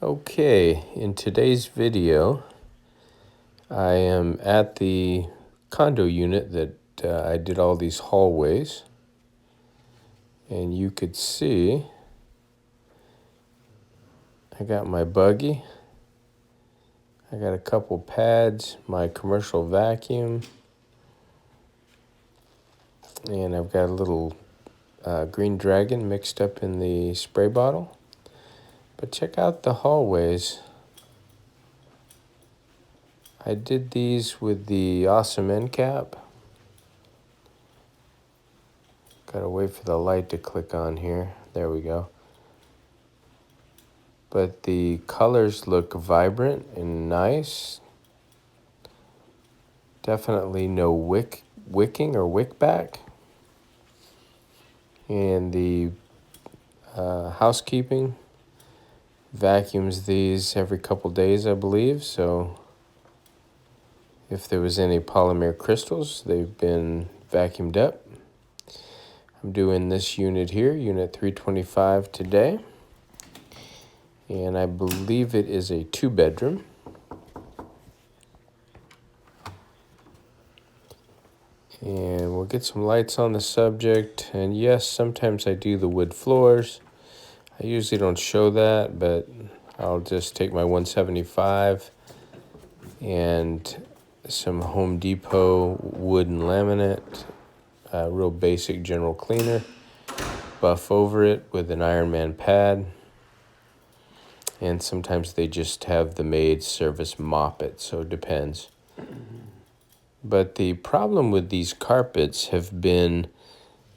Okay, in today's video, I am at the condo unit that I did all these hallways, and you could see I got my buggy, I got a couple pads, my commercial vacuum, and I've got a little green dragon mixed up in the spray bottle. But check out the hallways. I did these with the awesome end cap. Gotta wait for the light to click on here. There we go. But the colors look vibrant and nice. Definitely no wicking or wick back. And the housekeeping vacuums these every couple days, I believe. So if there was any polymer crystals, they've been vacuumed up. I'm doing this unit here, unit 325 today. And I believe it is a 2-bedroom. And we'll get some lights on the subject. And yes, sometimes I do the wood floors. I usually don't show that, but I'll just take my 175 and some Home Depot wood and laminate, real basic general cleaner, buff over it with an Ironman pad. And sometimes they just have the maid service mop it, so it depends. But the problem with these carpets have been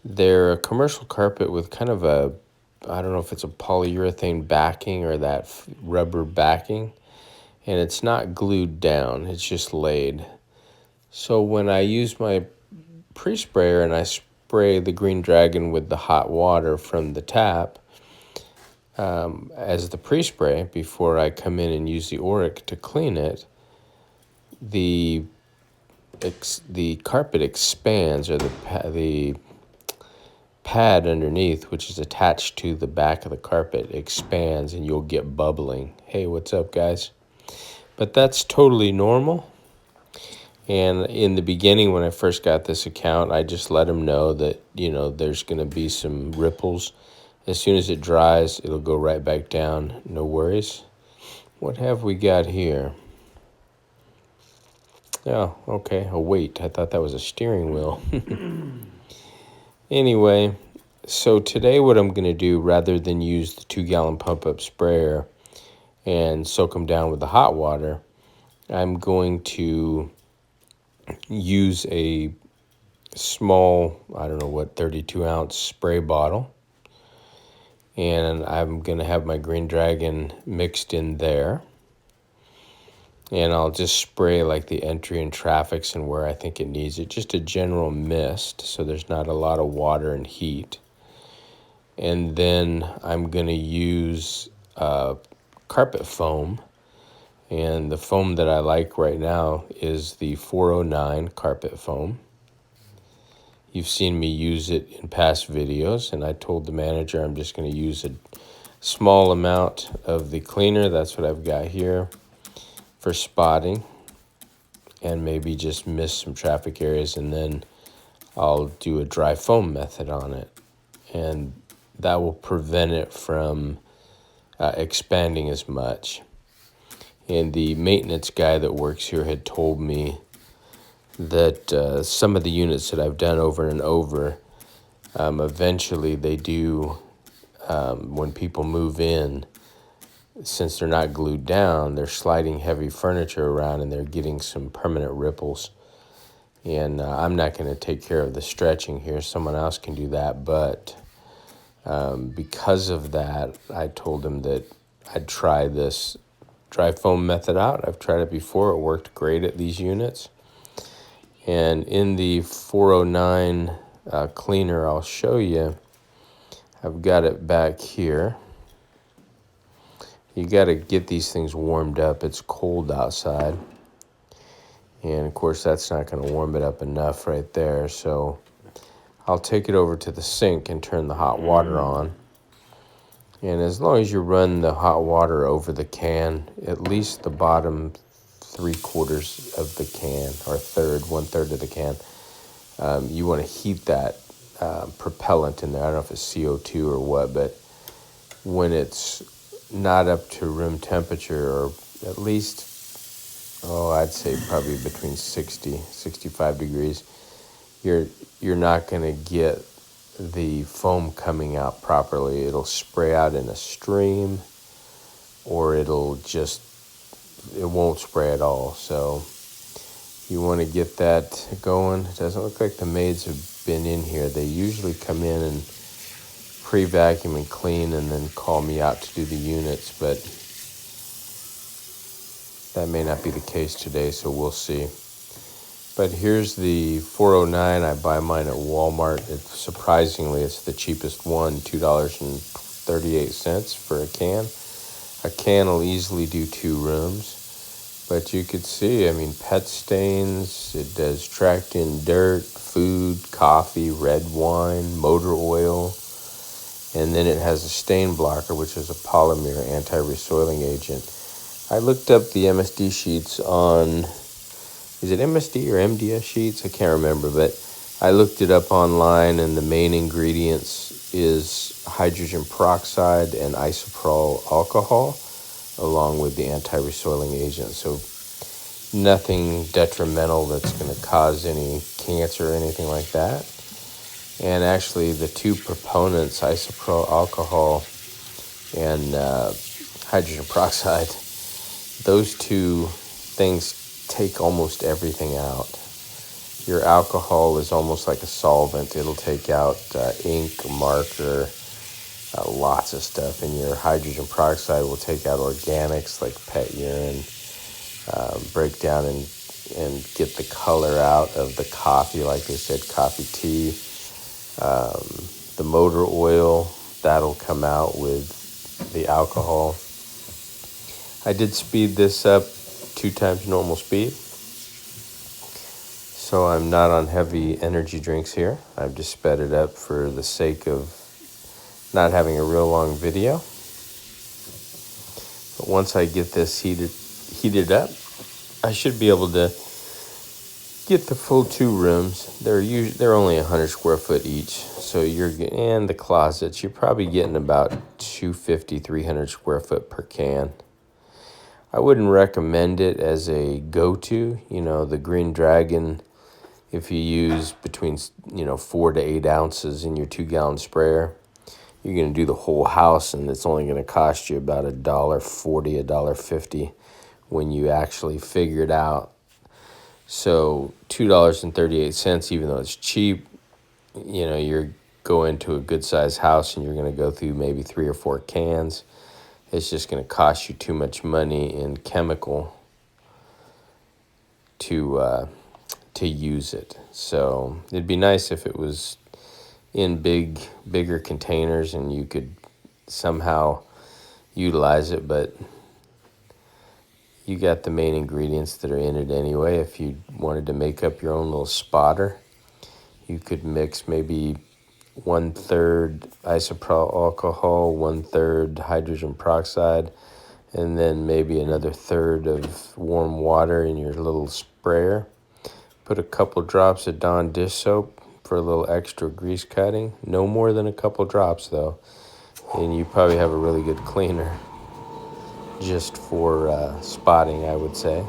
they're a commercial carpet with kind of a, I don't know if it's a polyurethane backing or that rubber backing, and it's not glued down, it's just laid. So when I use my pre-sprayer and I spray the Green Dragon with the hot water from the tap as the pre-spray before I come in and use the Auric to clean it, the carpet expands, or the pad underneath, which is attached to the back of the carpet, expands and you'll get bubbling. Hey, what's up, guys? But that's totally normal. And in the beginning, when I first got this account, I just let them know that, there's going to be some ripples. As soon as it dries, it'll go right back down. No worries. What have we got here? Oh, okay, a weight. I thought that was a steering wheel. Anyway, so today what I'm going to do, rather than use the 2-gallon pump-up sprayer and soak them down with the hot water, I'm going to use a small, 32-ounce spray bottle. And I'm going to have my Green Dragon mixed in there. And I'll just spray like the entry and traffics and where I think it needs it. Just a general mist, so there's not a lot of water and heat. And then I'm going to use carpet foam. And the foam that I like right now is the 409 carpet foam. You've seen me use it in past videos, and I told the manager I'm just going to use a small amount of the cleaner. That's what I've got here for spotting, and maybe just miss some traffic areas, and then I'll do a dry foam method on it, and that will prevent it from expanding as much. And the maintenance guy that works here had told me that some of the units that I've done over and over, eventually they do, when people move in, since they're not glued down, they're sliding heavy furniture around and they're getting some permanent ripples. And I'm not going to take care of the stretching here. Someone else can do that. But because of that, I told him that I'd try this dry foam method out. I've tried it before. It worked great at these units. And in the 409 cleaner, I'll show you. I've got it back here. You got to get these things warmed up. It's cold outside. And, of course, that's not going to warm it up enough right there. So I'll take it over to the sink and turn the hot water on. And as long as you run the hot water over the can, at least the bottom 3/4 of the can, or one third of the can, you want to heat that propellant in there. I don't know if it's CO2 or what, but when it's not up to room temperature, or at least, I'd say probably between 65 degrees, you're not going to get the foam coming out properly. It'll spray out in a stream, or it won't spray at all. So you want to get that going. It doesn't look like the maids have been in here. They usually come in and pre-vacuum and clean and then call me out to do the units, but that may not be the case today, so we'll see. But here's the 409. I buy mine at Walmart. Surprisingly, it's the cheapest one, $2.38 for a can. A can will easily do 2 rooms. But you could see, pet stains. It does tracked in dirt, food, coffee, red wine, motor oil. And then it has a stain blocker, which is a polymer anti-resoiling agent. I looked up the MSD sheets on... Is it MSD or MDS sheets? I can't remember, but I looked it up online, and the main ingredients is hydrogen peroxide and isopropyl alcohol, along with the anti-resoiling agent. So nothing detrimental that's going to cause any cancer or anything like that. And actually, the 2 proponents, isopropyl alcohol and hydrogen peroxide, those 2 things take almost everything out. Your alcohol is almost like a solvent. It'll take out ink, marker, lots of stuff. And your hydrogen peroxide will take out organics like pet urine, break down and get the color out of the coffee, like they said, coffee tea. The motor oil, that'll come out with the alcohol. I did speed this up 2 times normal speed, so I'm not on heavy energy drinks here. I've just sped it up for the sake of not having a real long video. But once I get this heated up, I should be able to get the full 2 rooms. They're only 100 square foot each, so and the closets, you're probably getting about 250, 300 square foot per can. I wouldn't recommend it as a go-to. The Green Dragon, if you use between 4 to 8 ounces in your 2-gallon sprayer, you're going to do the whole house, and it's only going to cost you about $1.40, $1.50 when you actually figure it out. So $2.38, even though it's cheap, you're going to a good-sized house and you're going to go through maybe 3 or 4 cans. It's just going to cost you too much money in chemical to use it. So it'd be nice if it was in bigger containers and you could somehow utilize it, but you got the main ingredients that are in it anyway. If you wanted to make up your own little spotter, you could mix maybe 1/3 isopropyl alcohol, 1/3 hydrogen peroxide, and then maybe another 1/3 of warm water in your little sprayer. Put a couple drops of Dawn dish soap for a little extra grease cutting. No more than a couple drops, though. And you probably have a really good cleaner just for spotting, I would say.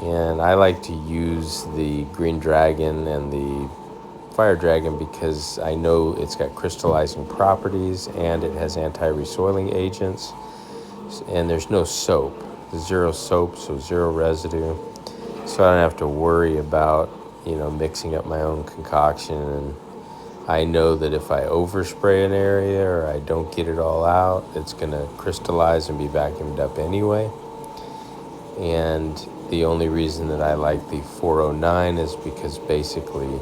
And I like to use the Green Dragon and the Fire Dragon because I know it's got crystallizing properties and it has anti-resoiling agents, and there's no soap. Zero soap, so 0 residue. So I don't have to worry about, mixing up my own concoction. And I know that if I overspray an area or I don't get it all out, it's going to crystallize and be vacuumed up anyway. And the only reason that I like the 409 is because basically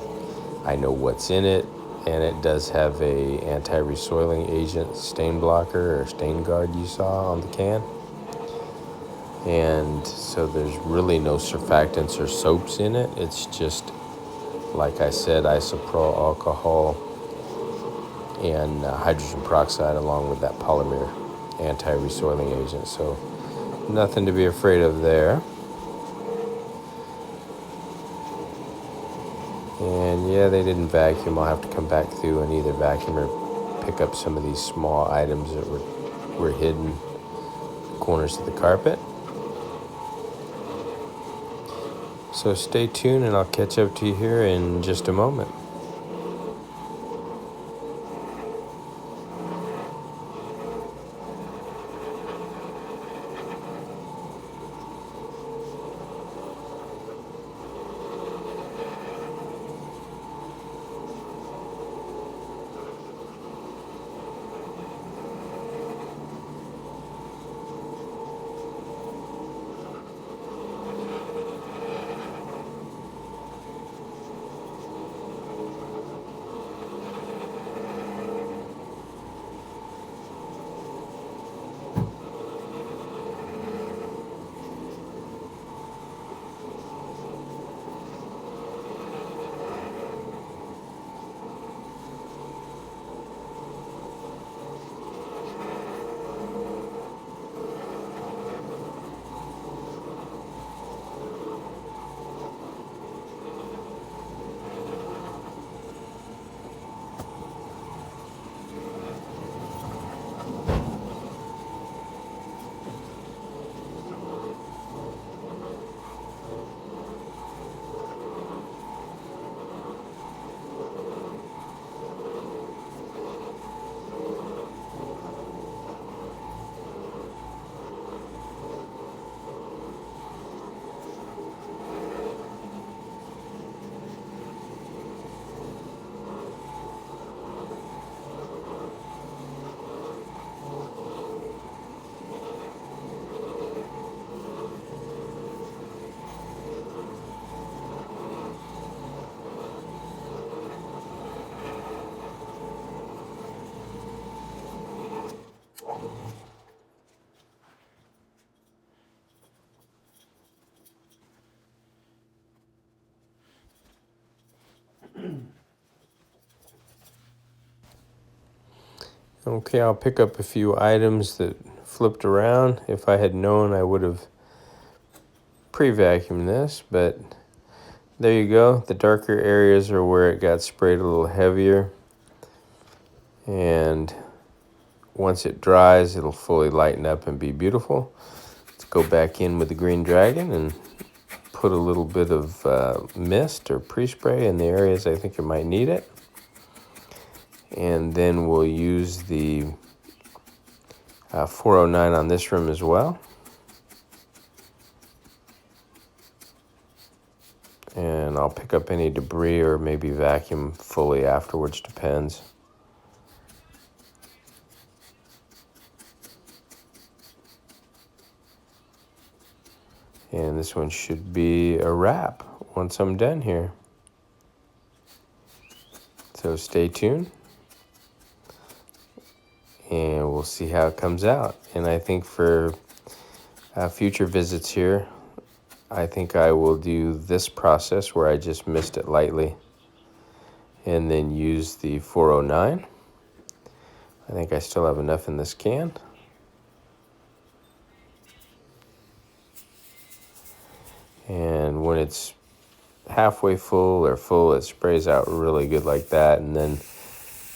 I know what's in it, and it does have a anti-resoiling agent stain blocker or stain guard you saw on the can. And so there's really no surfactants or soaps in it. It's just, like I said, isopropyl alcohol and hydrogen peroxide along with that polymer anti-resoiling agent. So nothing to be afraid of there. And yeah, they didn't vacuum. I'll have to come back through and either vacuum or pick up some of these small items that were hidden in the corners of the carpet. So stay tuned and I'll catch up to you here in just a moment. Okay, I'll pick up a few items that flipped around. If I had known, I would have pre-vacuumed this, but there you go. The darker areas are where it got sprayed a little heavier. And once it dries, it'll fully lighten up and be beautiful. Let's go back in with the Green Dragon and put a little bit of mist or pre-spray in the areas I think it might need it. And then we'll use the 409 on this room as well. And I'll pick up any debris or maybe vacuum fully afterwards, depends. And this one should be a wrap once I'm done here. So stay tuned. And we'll see how it comes out. And I think for future visits here, I think I will do this process where I just mist it lightly and then use the 409. I think I still have enough in this can. And when it's halfway full or full, it sprays out really good like that. And then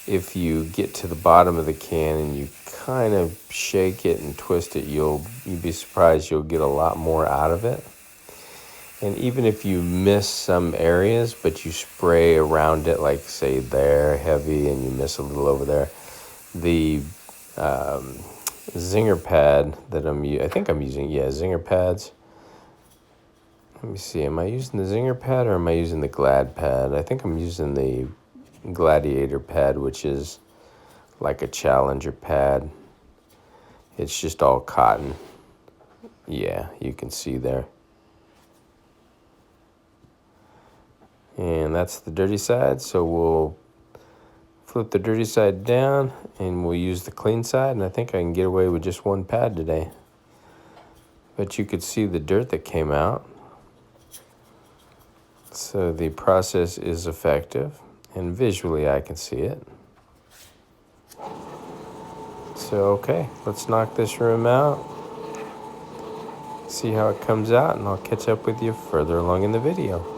if you get to the bottom of the can and you kind of shake it and twist it, you'd be surprised you'll get a lot more out of it. And even if you miss some areas, but you spray around it, like say there heavy and you miss a little over there, the zinger pad that I think I'm using, zinger pads. Let me see, am I using the zinger pad or am I using the glad pad? I think I'm using the gladiator pad, which is like a challenger pad. It's just all cotton. Yeah, you can see there. And that's the dirty side, so we'll flip the dirty side down and we'll use the clean side, and I think I can get away with just one pad today. But you could see the dirt that came out. So the process is effective, and visually I can see it. So, okay, let's knock this room out, see how it comes out, and I'll catch up with you further along in the video.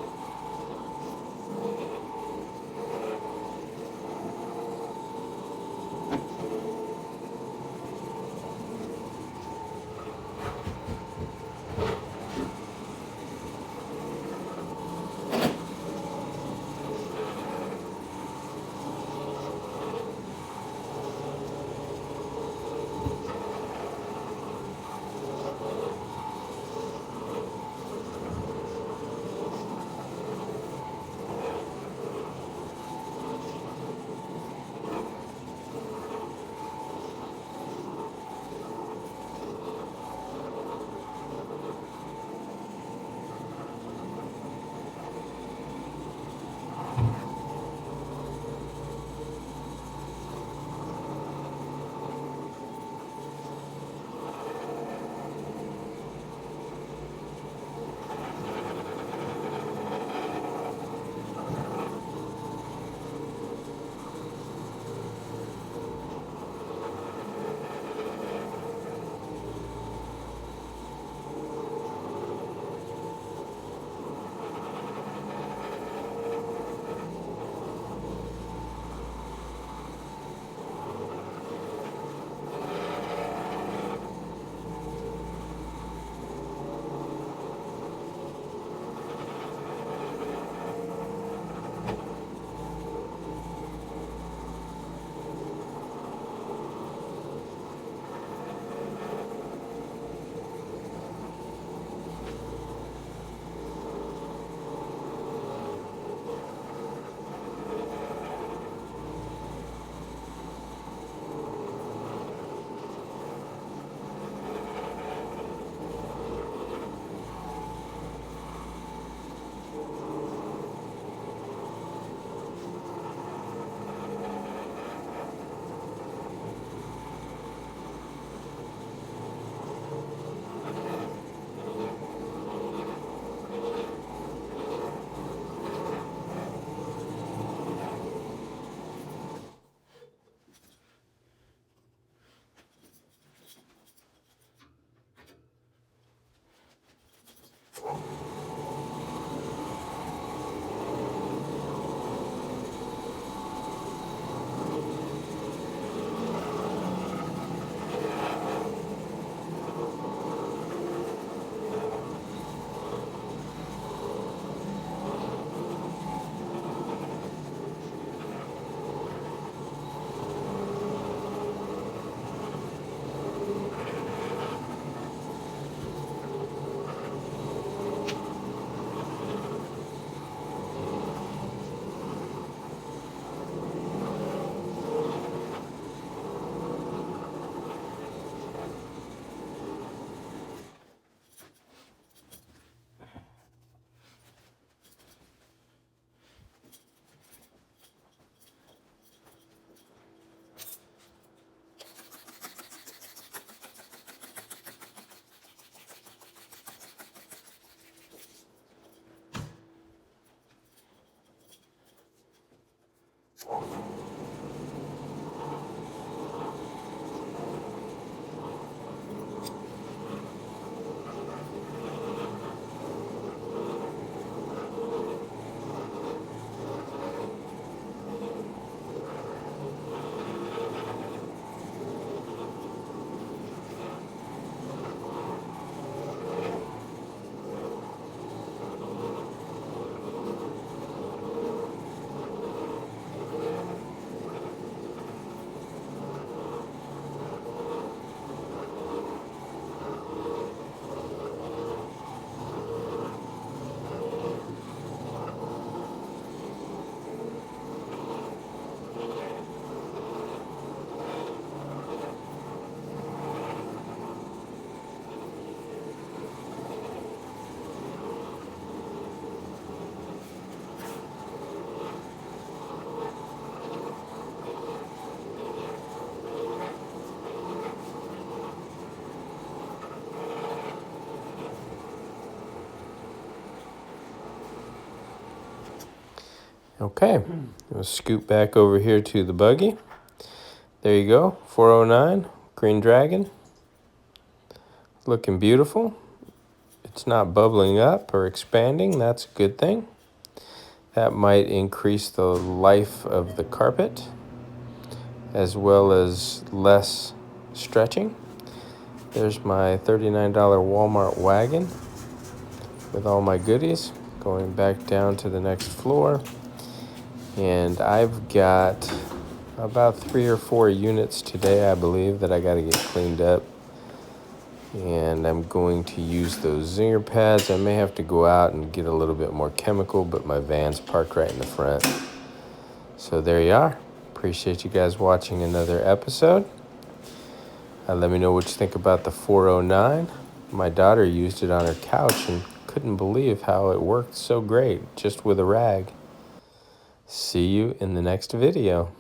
Okay, we'll scoot back over here to the buggy. There you go, 409 Green Dragon. Looking beautiful. It's not bubbling up or expanding. That's a good thing. That might increase the life of the carpet as well as less stretching. There's my $39 Walmart wagon with all my goodies, going back down to the next floor. And I've got about 3 or 4 units today, I believe, that I got to get cleaned up. And I'm going to use those zinger pads. I may have to go out and get a little bit more chemical, but my van's parked right in the front. So there you are. Appreciate you guys watching another episode. Let me know what you think about the 409. My daughter used it on her couch and couldn't believe how it worked so great just with a rag. See you in the next video.